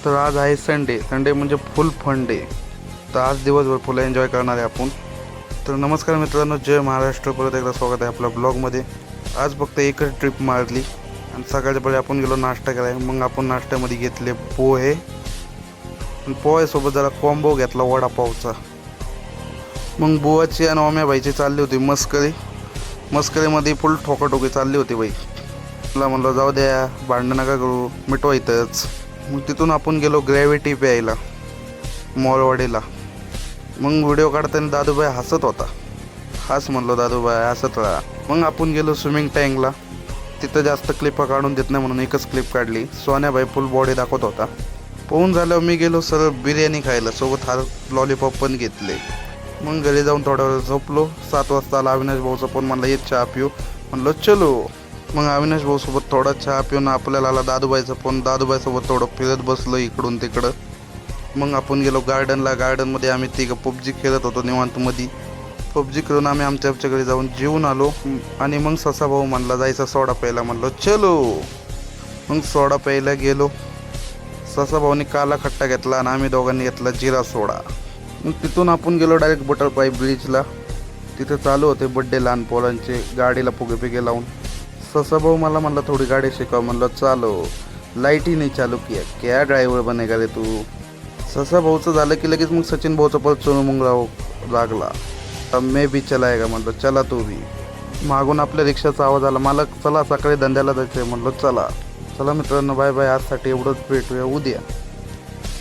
तर आज आहे संडे. संडे म्हणजे फुल फन डे. तर आज दिवसभर फुल एन्जॉय करणार आहे आपण. तर नमस्कार मित्रांनो, जय महाराष्ट्र. परत एकदा स्वागत आहे आपल्या ब्लॉगमध्ये. आज फक्त एकच ट्रिप मारली आणि सकाळच्या पहिले आपण गेलो नाश्ता करायला. मग आपण नाश्त्यामध्ये घेतले पोहे आणि पोह्यासोबत जरा कॉम्बो घेतला वडापावचा. मग बुवाची आणि ओम्याबाईची चालली होती मस्करी. मस्करीमध्ये फुल ठोकाठोकी चालली होती बाई. मला म्हणलं जाऊ द्या, भांडण नका करू, मिटवा इथंच. मग तिथून आपण गेलो ग्रॅव्हिटी प्यायला मोरवाडीला. मग व्हिडिओ काढताना दादूबाई हसत होता. हास म्हणलो दादूबाई, हसत राहा. मग आपण गेलो स्विमिंग टँकला. तिथं जास्त क्लिपा काढून देत नाही म्हणून एकच क्लिप काढली. सोन्याबाई फुल बॉडी दाखवत होता. पोहून झाल्यावर मी गेलो सरळ बिर्याणी खायला, सोबत लॉलीपॉप पण घेतले. मग घरी जाऊन थोड्या वेळ झोपलो. 7 वाजता आला अविनाश भाऊचा फोन. म्हणला ये चहा पिऊ. म्हणलो चलो. मग अविनाश भाऊसोबत थोडा चहा पिऊन आपल्याला आला दादूबाईचा फोन. दादूबाईसोबत थोडं फिरत बसलो इकडून तिकडं. मग आपण गेलो गार्डनला. गार्डनमध्ये आम्ही तिघं पबजी खेळत होतो निवांतमध्ये. पबजी खेळून आम्ही आमच्या घरी जाऊन जेवून आलो. आणि मग ससा भाऊ म्हणला जायचा सोडा प्यायला. म्हणलो चलो. मग सोडा प्यायला गेलो. ससा भाऊनी काला खट्टा घेतला आणि आम्ही दोघांनी घेतला जिरा सोडा. मग तिथून आपण गेलो डायरेक्ट बटरफ्लाय ब्रिजला. तिथे चालू होते बड्डे लहान पोरांचे, गाडीला फुगे पिगे लावून. ससा भाऊ मला म्हणला थोडी गाडी शिकव. म्हणलं चालो. लाईट ही नाही चालू किया, क्या ड्रायव्हर बनेगा रे तू. ससा भाऊचं झालं की लगेच मग सचिन भाऊचा परत सोनू मग लागला. May be चलायगा. म्हणलं चला तू बी. मागून आपल्या रिक्षाचा आवाज आला. मला चला सकाळी धंद्याला जायचं आहे. म्हणलं चला. चला मित्रांनो, बाय बाय. आजसाठी एवढंच, भेटूया उद्या.